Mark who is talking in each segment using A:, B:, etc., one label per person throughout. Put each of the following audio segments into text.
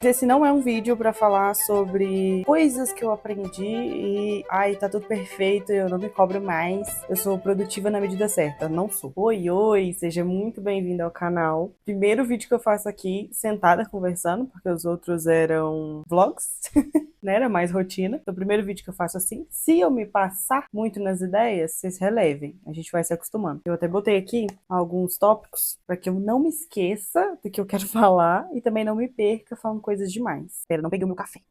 A: Esse não é um vídeo pra falar sobre coisas que eu aprendi e tá tudo perfeito, eu não me cobro mais, eu sou produtiva na medida certa. Não sou. Oi, seja muito bem-vindo ao canal. Primeiro vídeo que eu faço aqui, sentada conversando, porque os outros eram vlogs, né? Era mais rotina. Então, o primeiro vídeo que eu faço assim, se eu me passar muito nas ideias, vocês relevem. A gente vai se acostumando. Eu até botei aqui alguns tópicos para que eu não me esqueça do que eu quero falar e também não me perca falando coisas demais. Espera, não peguei o meu café.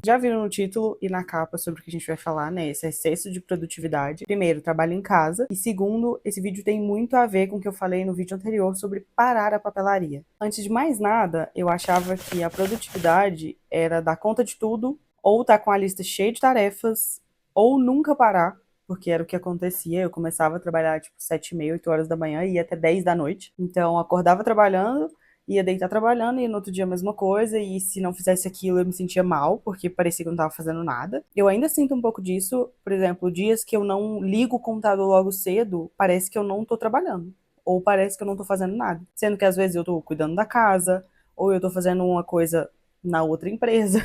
A: Já viram no título e na capa sobre o que a gente vai falar, né? Esse excesso de produtividade. Primeiro, trabalho em casa. E segundo, esse vídeo tem muito a ver com o que eu falei no vídeo anterior sobre parar a papelaria. Antes de mais nada, eu achava que a produtividade era dar conta de tudo, ou estar com a lista cheia de tarefas, ou nunca parar, porque era o que acontecia. Eu começava a trabalhar tipo 7h30, 8 horas da manhã e ia até 10 da noite. Então, eu acordava trabalhando, ia deitar trabalhando e no outro dia a mesma coisa, e se não fizesse aquilo eu me sentia mal, porque parecia que eu não tava fazendo nada. Eu ainda sinto um pouco disso, por exemplo, dias que eu não ligo o computador logo cedo, parece que eu não tô trabalhando, ou parece que eu não tô fazendo nada. Sendo que às vezes eu tô cuidando da casa, ou eu tô fazendo uma coisa na outra empresa.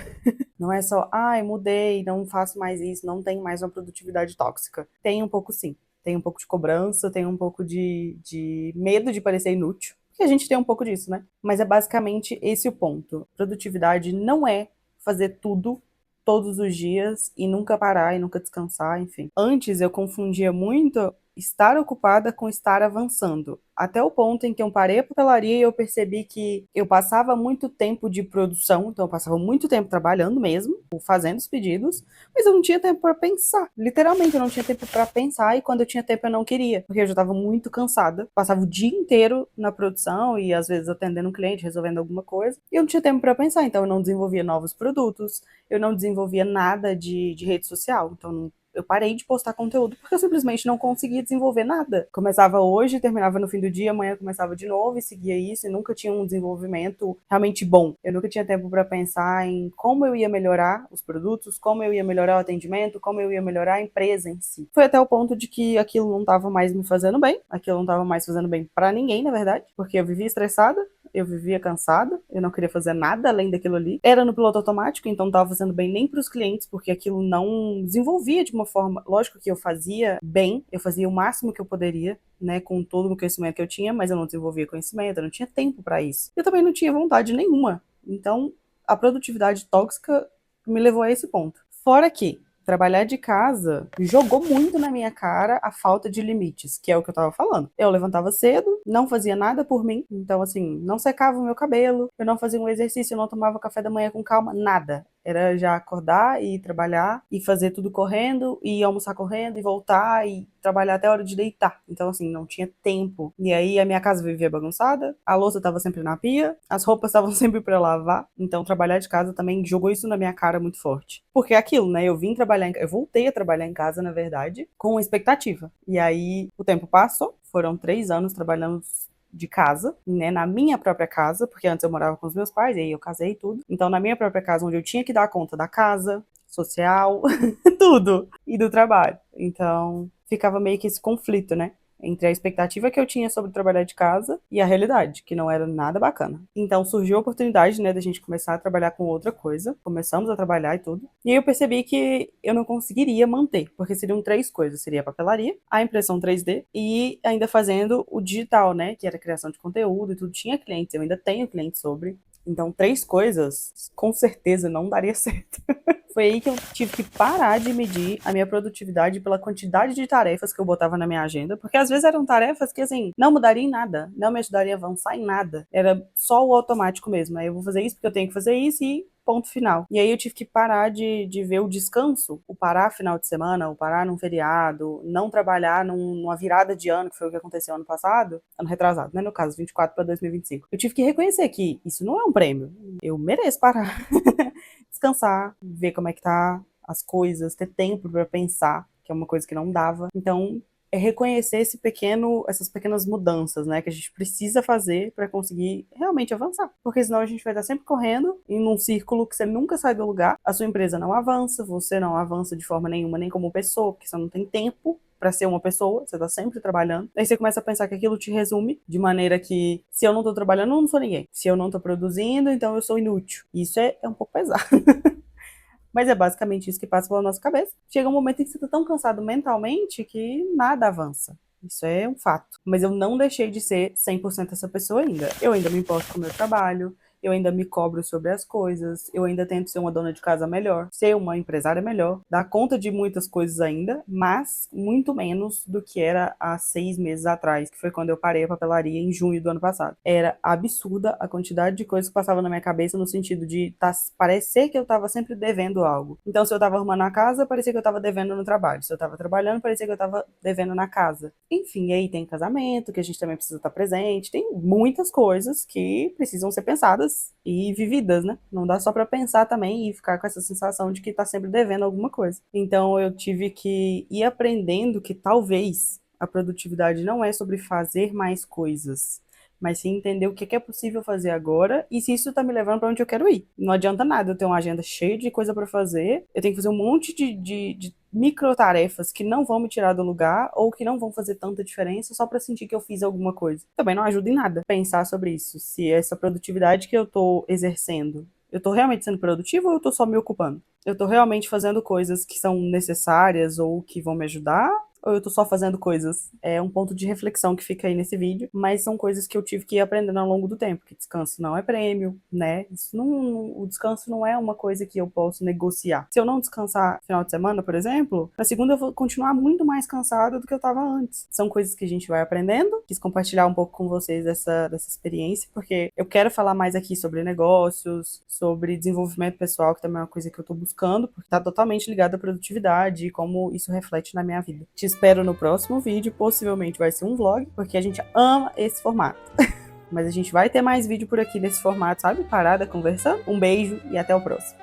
A: Não é só, mudei, não faço mais isso, não tenho mais uma produtividade tóxica. Tem um pouco sim. Tem um pouco de cobrança, tem um pouco de medo de parecer inútil. Porque a gente tem um pouco disso, né? Mas é basicamente esse o ponto. Produtividade não é fazer tudo todos os dias e nunca parar e nunca descansar, enfim. Antes eu confundia muito estar ocupada com estar avançando. Até o ponto em que eu parei a papelaria e eu percebi que eu passava muito tempo de produção, então eu passava muito tempo trabalhando mesmo, fazendo os pedidos, mas eu não tinha tempo para pensar. Literalmente, eu não tinha tempo para pensar e quando eu tinha tempo eu não queria, porque eu já estava muito cansada. Passava o dia inteiro na produção e às vezes atendendo um cliente, resolvendo alguma coisa, e eu não tinha tempo para pensar, então eu não desenvolvia novos produtos, eu não desenvolvia nada de rede social, então eu parei de postar conteúdo porque eu simplesmente não conseguia desenvolver nada. Começava hoje, terminava no fim do dia, amanhã começava de novo e seguia isso e nunca tinha um desenvolvimento realmente bom. Eu nunca tinha tempo para pensar em como eu ia melhorar os produtos, como eu ia melhorar o atendimento, como eu ia melhorar a empresa em si. Foi até o ponto de que aquilo não estava mais me fazendo bem, aquilo não estava mais fazendo bem para ninguém, na verdade, porque eu vivia estressada, eu vivia cansada, eu não queria fazer nada além daquilo ali. Era no piloto automático, então não estava fazendo bem nem para os clientes, porque aquilo não desenvolvia de uma forma. Lógico que eu fazia bem, eu fazia o máximo que eu poderia, né, com todo o conhecimento que eu tinha, mas eu não desenvolvia conhecimento, eu não tinha tempo para isso. Eu também não tinha vontade nenhuma. Então, a produtividade tóxica me levou a esse ponto. Fora que trabalhar de casa jogou muito na minha cara a falta de limites, que é o que eu tava falando. Eu levantava cedo, não fazia nada por mim, então assim, não secava o meu cabelo, eu não fazia um exercício, eu não tomava café da manhã com calma, nada. Era já acordar e trabalhar e fazer tudo correndo e almoçar correndo e voltar e trabalhar até a hora de deitar. Então assim, não tinha tempo. E aí a minha casa vivia bagunçada, a louça tava sempre na pia, as roupas estavam sempre para lavar. Então trabalhar de casa também jogou isso na minha cara muito forte. Porque é aquilo, né? Eu voltei a trabalhar em casa, na verdade, com expectativa. E aí o tempo passou, foram 3 anos trabalhando de casa, né, na minha própria casa, porque antes eu morava com os meus pais, e aí eu casei e tudo. Então, na minha própria casa, onde eu tinha que dar conta da casa, social, tudo, e do trabalho. Então, ficava meio que esse conflito, né? Entre a expectativa que eu tinha sobre trabalhar de casa e a realidade, que não era nada bacana. Então surgiu a oportunidade, né, da gente começar a trabalhar com outra coisa. Começamos a trabalhar e tudo. E aí eu percebi que eu não conseguiria manter, porque seriam 3 coisas. Seria a papelaria, a impressão 3D e ainda fazendo o digital, né, que era a criação de conteúdo e tudo. Tinha clientes, eu ainda tenho clientes sobre. Então 3 coisas, com certeza não daria certo. Foi aí que eu tive que parar de medir a minha produtividade pela quantidade de tarefas que eu botava na minha agenda, porque às vezes eram tarefas que, assim, não mudaria em nada, não me ajudaria a avançar em nada. Era só o automático mesmo. Aí eu vou fazer isso porque eu tenho que fazer isso e ponto final. E aí eu tive que parar de ver o descanso, o parar final de semana, o parar num feriado, não trabalhar numa virada de ano, que foi o que aconteceu ano passado, ano retrasado, né, no caso, 24 para 2025. Eu tive que reconhecer que isso não é um prêmio. Eu mereço parar. Descansar, ver como é que tá as coisas, ter tempo para pensar, que é uma coisa que não dava. Então, é reconhecer essas pequenas mudanças, né, que a gente precisa fazer para conseguir realmente avançar. Porque senão a gente vai estar sempre correndo em um círculo que você nunca sai do lugar, a sua empresa não avança, você não avança de forma nenhuma, nem como pessoa, porque você não tem tempo pra ser uma pessoa, você tá sempre trabalhando. Aí você começa a pensar que aquilo te resume, de maneira que se eu não tô trabalhando, eu não sou ninguém. Se eu não tô produzindo, então eu sou inútil. Isso é um pouco pesado. Mas é basicamente isso que passa pela nossa cabeça. Chega um momento em que você tá tão cansado mentalmente que nada avança. Isso é um fato. Mas eu não deixei de ser 100% essa pessoa ainda. Eu ainda me importo com o meu trabalho, eu ainda me cobro sobre as coisas, eu ainda tento ser uma dona de casa melhor, ser uma empresária melhor, dar conta de muitas coisas ainda, mas muito menos do que era há 6 meses atrás, que foi quando eu parei a papelaria em junho do ano passado. Era absurda a quantidade de coisas que passava na minha cabeça no sentido de parecer que eu tava sempre devendo algo. Então, se eu tava arrumando a casa, parecia que eu tava devendo no trabalho. Se eu tava trabalhando, parecia que eu tava devendo na casa. Enfim, aí tem casamento, que a gente também precisa estar presente, tem muitas coisas que precisam ser pensadas e vividas, né? Não dá só pra pensar também e ficar com essa sensação de que tá sempre devendo alguma coisa. Então eu tive que ir aprendendo que talvez a produtividade não é sobre fazer mais coisas, mas sim entender o que é possível fazer agora e se isso tá me levando pra onde eu quero ir. Não adianta nada eu ter uma agenda cheia de coisa pra fazer, eu tenho que fazer um monte de micro tarefas que não vão me tirar do lugar ou que não vão fazer tanta diferença só pra sentir que eu fiz alguma coisa. Também não ajuda em nada pensar sobre isso, se essa produtividade que eu tô exercendo, eu tô realmente sendo produtivo ou eu tô só me ocupando? Eu tô realmente fazendo coisas que são necessárias ou que vão me ajudar? Ou eu tô só fazendo coisas? É um ponto de reflexão que fica aí nesse vídeo, mas são coisas que eu tive que ir aprendendo ao longo do tempo, que descanso não é prêmio, né? O descanso não é uma coisa que eu posso negociar. Se eu não descansar no final de semana, por exemplo, na segunda eu vou continuar muito mais cansada do que eu tava antes. São coisas que a gente vai aprendendo. Quis compartilhar um pouco com vocês dessa experiência, porque eu quero falar mais aqui sobre negócios, sobre desenvolvimento pessoal, que também é uma coisa que eu tô buscando, porque tá totalmente ligado à produtividade e como isso reflete na minha vida. Te espero no próximo vídeo, possivelmente vai ser um vlog, porque a gente ama esse formato. Mas a gente vai ter mais vídeo por aqui nesse formato, sabe? Parada, conversando. Um beijo e até o próximo.